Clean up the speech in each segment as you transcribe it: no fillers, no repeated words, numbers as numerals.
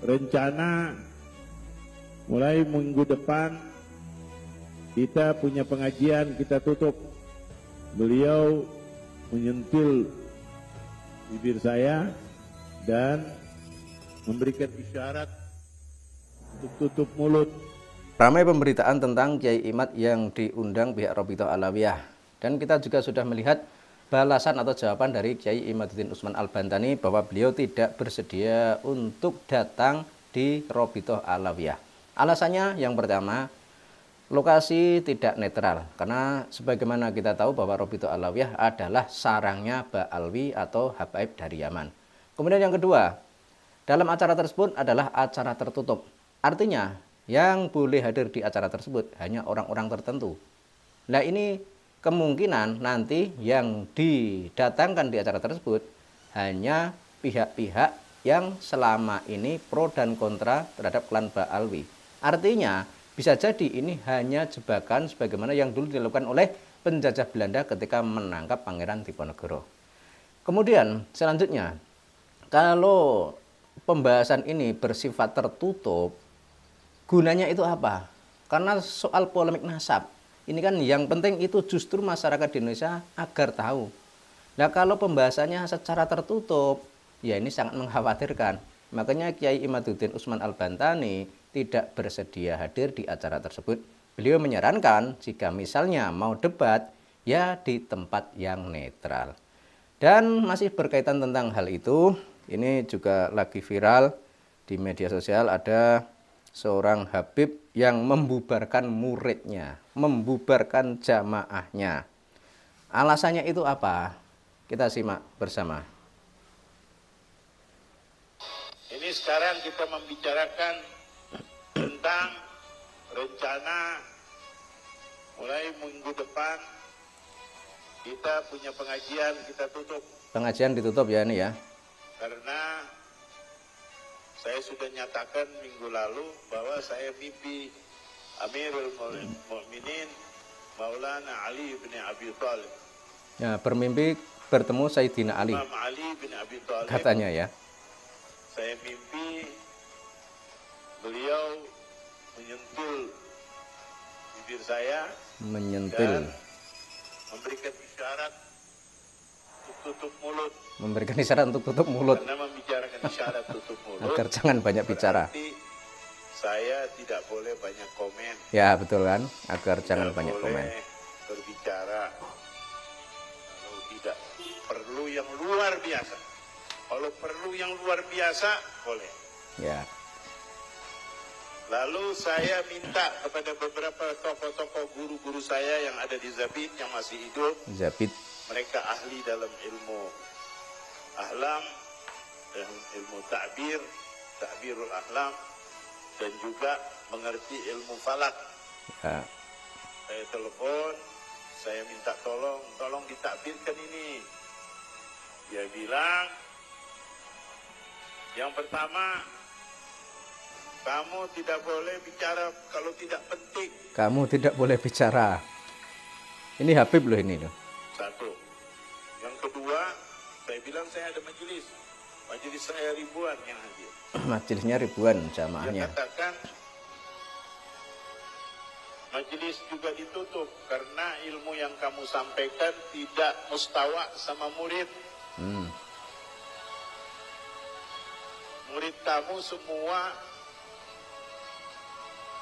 rencana mulai minggu depan kita punya pengajian, kita tutup. Beliau menyentil bibir saya dan memberikan isyarat untuk tutup mulut. Ramai pemberitaan tentang Kiai Imad yang diundang pihak Robitoh Alawiyah, dan kita juga sudah melihat balasan atau jawaban dari Kiai Imaduddin Usman Al-Bantani bahwa beliau tidak bersedia untuk datang di Robitoh Alawiyah. Alasannya yang pertama, lokasi tidak netral, karena sebagaimana kita tahu bahwa Robitoh Alawiyah adalah sarangnya Ba'alwi atau habaib dari Yaman. Kemudian yang kedua, dalam acara tersebut adalah acara tertutup. Artinya yang boleh hadir di acara tersebut hanya orang-orang tertentu. Nah, ini kemungkinan nanti yang didatangkan di acara tersebut hanya pihak-pihak yang selama ini pro dan kontra terhadap klan Ba'alwi. Artinya bisa jadi ini hanya jebakan sebagaimana yang dulu dilakukan oleh penjajah Belanda ketika menangkap Pangeran Diponegoro. Kemudian selanjutnya, kalau pembahasan ini bersifat tertutup, gunanya itu apa? Karena soal polemik nasab, ini kan yang penting itu justru masyarakat di Indonesia agar tahu. Nah, kalau pembahasannya secara tertutup, ya ini sangat mengkhawatirkan. Makanya Kiai Imaduddin Usman Al-Bantani tidak bersedia hadir di acara tersebut. Beliau menyarankan jika misalnya mau debat, ya di tempat yang netral. Dan masih berkaitan tentang hal itu, ini juga lagi viral di media sosial, ada seorang Habib yang membubarkan muridnya, membubarkan jamaahnya. Alasannya itu apa? Kita simak bersama. Ini sekarang kita membicarakan tentang rencana mulai minggu depan kita punya pengajian, kita tutup. Pengajian ditutup ya ini ya. Karena saya sudah nyatakan minggu lalu bahwa saya mimpi Amirul Mukminin Maulana Ali bin Abi Thalib. Ya, bermimpi bertemu Sayyidina Ali. Imam Ali bin Abi Thalib. Katanya ya. Saya mimpi beliau menyentil bibir saya, menyentil, dan memberikan isyarat untuk tutup mulut. Memberikan isyarat untuk tutup mulut. Karena membicarakan isyarat tutup mulut, agar jangan banyak bicara. Saya tidak boleh banyak komen. Ya betul kan, agar jangan banyak komen. Berbicara kalau tidak perlu yang luar biasa. Kalau perlu yang luar biasa boleh. Ya. Lalu saya minta kepada beberapa tokoh-tokoh guru-guru saya yang ada di Zabid yang masih hidup. Zabid. Mereka ahli dalam ilmu ahlam dan ilmu ta'birul ahlam, dan juga mengerti ilmu falak. Ya. Saya telepon, saya minta tolong ditakbirkan ini. Dia bilang, yang pertama, kamu tidak boleh bicara kalau tidak penting. Kamu tidak boleh bicara. Ini Habib loh ini loh. Satu. Yang kedua, saya bilang saya ada majelis. Majelis saya ribuan yang hadir. Majelisnya ribuan jamaahnya. Dia katakan majelis juga ditutup karena ilmu yang kamu sampaikan tidak mustawa sama murid. Murid kamu semua,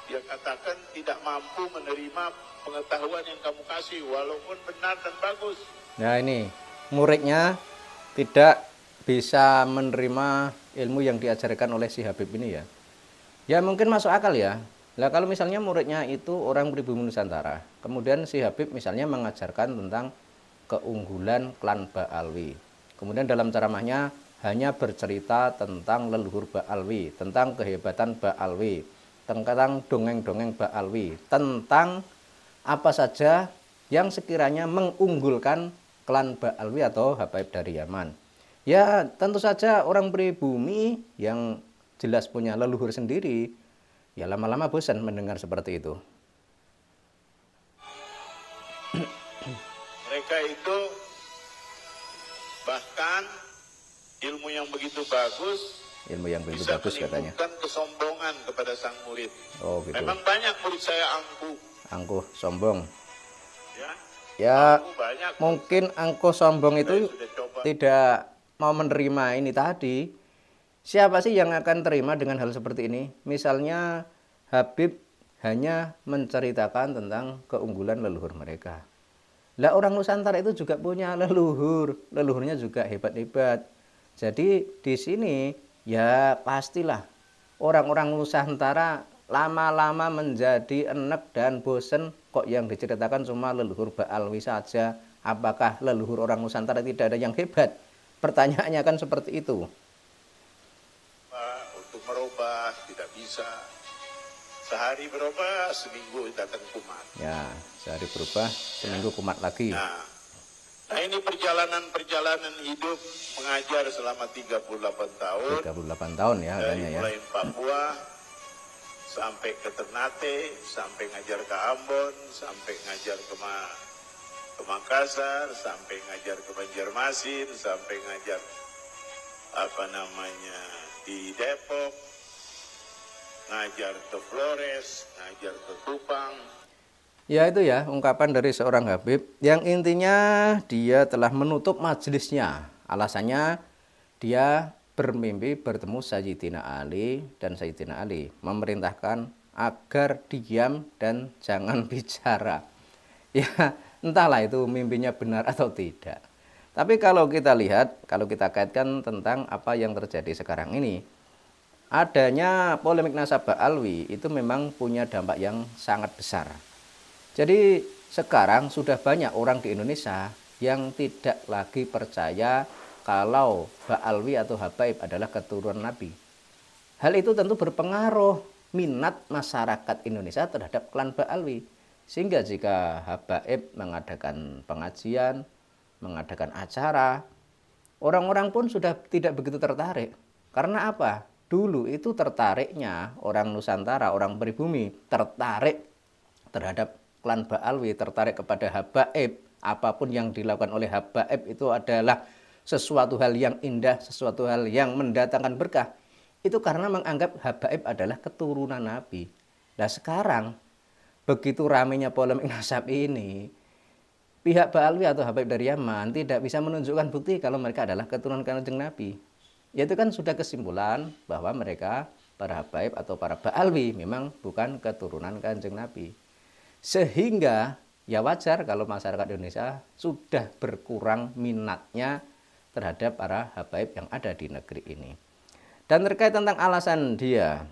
dia katakan tidak mampu menerima pengetahuan yang kamu kasih walaupun benar dan bagus. Nah ini muridnya tidak bisa menerima ilmu yang diajarkan oleh si Habib ini ya. Ya mungkin masuk akal ya. Nah kalau misalnya muridnya itu orang pribumi Nusantara, kemudian si Habib misalnya mengajarkan tentang keunggulan klan Ba'alwi. Kemudian dalam ceramahnya hanya bercerita tentang leluhur Ba'alwi, tentang kehebatan Ba'alwi, tentang dongeng-dongeng Ba'alwi, tentang apa saja yang sekiranya mengunggulkan klan Ba'alwi atau habaib dari Yaman. Ya tentu saja orang pribumi yang jelas punya leluhur sendiri, ya lama-lama bosan mendengar seperti itu. Mereka itu bahkan ilmu yang begitu bagus ilmu yang begitu bisa bagus katanya. menimbulkan kesombongan kepada sang murid. Oh gitu. Memang banyak murid saya angkuh. Angkuh, sombong. Ya, Ya angkuh banyak. mungkin angkuh sombong itu Saya sudah coba. tidak mau menerima ini tadi. Siapa sih yang akan terima dengan hal seperti ini? Misalnya Habib hanya menceritakan tentang keunggulan leluhur mereka. Lah orang Nusantara itu juga punya leluhur, leluhurnya juga hebat-hebat. Jadi di sini ya pastilah orang-orang Nusantara lama-lama menjadi enek dan bosen kok yang diceritakan cuma leluhur Ba'alwi saja. Apakah leluhur orang Nusantara tidak ada yang hebat? Pertanyaannya kan seperti itu. Untuk merubah tidak bisa. Sehari berubah, seminggu datang kumat. Ya, sehari berubah, seminggu kumat lagi. Nah ini perjalanan hidup mengajar selama 38 tahun. 38 tahun ya Dari katanya ya. mulai Papua sampai ke Ternate, sampai ngajar ke Ambon, sampai ngajar ke Makassar, sampai ngajar ke Banjarmasin, sampai ngajar di Depok, ngajar ke Flores, ngajar ke Kupang. Ya itu ya ungkapan dari seorang Habib yang intinya dia telah menutup majelisnya. Alasannya dia bermimpi bertemu Sayyidina Ali dan Sayyidina Ali memerintahkan agar diam dan jangan bicara. Ya entahlah itu mimpinya benar atau tidak. Tapi kalau kita lihat, kalau kita kaitkan tentang apa yang terjadi sekarang ini, adanya polemik nasab Ba'alwi itu memang punya dampak yang sangat besar. Jadi sekarang sudah banyak orang di Indonesia yang tidak lagi percaya kalau Ba'alwi atau Habaib adalah keturunan Nabi. Hal itu tentu berpengaruh minat masyarakat Indonesia terhadap klan Ba'alwi. Sehingga jika Habaib mengadakan pengajian, mengadakan acara, orang-orang pun sudah tidak begitu tertarik. Karena apa? Dulu itu tertariknya orang Nusantara, orang pribumi, tertarik terhadap klan Ba'alwi, tertarik kepada Habaib. Apapun yang dilakukan oleh Habaib itu adalah sesuatu hal yang indah, sesuatu hal yang mendatangkan berkah. Itu karena menganggap Habaib adalah keturunan Nabi. Nah sekarang, begitu ramainya polemik nasab ini, pihak Ba'alwi atau Habaib dari Yaman tidak bisa menunjukkan bukti kalau mereka adalah keturunan Kanjeng Nabi. Yaitu kan sudah kesimpulan bahwa mereka para Habaib atau para Ba'alwi memang bukan keturunan Kanjeng Nabi. Sehingga ya wajar kalau masyarakat Indonesia sudah berkurang minatnya terhadap para Habaib yang ada di negeri ini. Dan terkait tentang alasan dia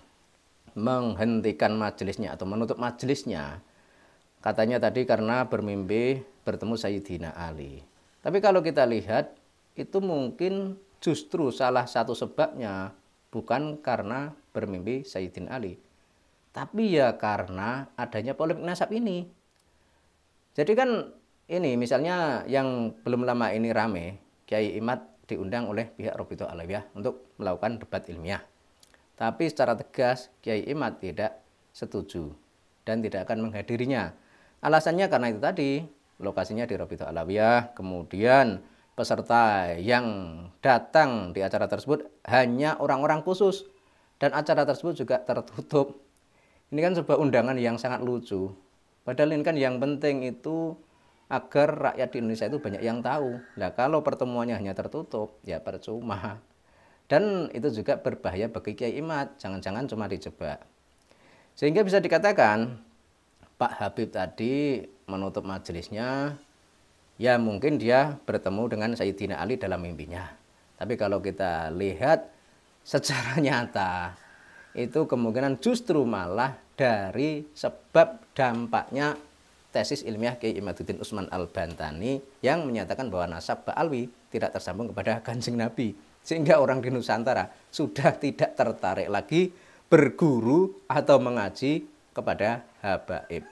menghentikan majelisnya atau menutup majelisnya, katanya tadi karena bermimpi bertemu Sayyidina Ali. Tapi kalau kita lihat, itu mungkin justru salah satu sebabnya bukan karena bermimpi Sayyidina Ali, tapi ya karena adanya polemik nasab ini. Jadi kan ini misalnya yang belum lama ini rame, Kiai Imad diundang oleh pihak Robito Alawiyah untuk melakukan debat ilmiah. Tapi secara tegas Kiai Imad tidak setuju dan tidak akan menghadirinya. Alasannya karena itu tadi, lokasinya di Robito Alawiyah, kemudian peserta yang datang di acara tersebut hanya orang-orang khusus, dan acara tersebut juga tertutup. Ini kan sebuah undangan yang sangat lucu. Padahal ini kan yang penting itu agar rakyat di Indonesia itu banyak yang tahu. Nah kalau pertemuannya hanya tertutup, ya percuma. Dan itu juga berbahaya bagi Kiai Imad, jangan-jangan cuma dijebak. Sehingga bisa dikatakan Pak Habib tadi menutup majelisnya, ya mungkin dia bertemu dengan Sayyidina Ali dalam mimpinya. Tapi kalau kita lihat secara nyata, itu kemungkinan justru malah dari sebab dampaknya tesis ilmiah Kiai Imaduddin Usman Al-Bantani yang menyatakan bahwa nasab Ba'alwi tidak tersambung kepada Kanjeng Nabi. Sehingga orang di Nusantara sudah tidak tertarik lagi berguru atau mengaji kepada Habaib.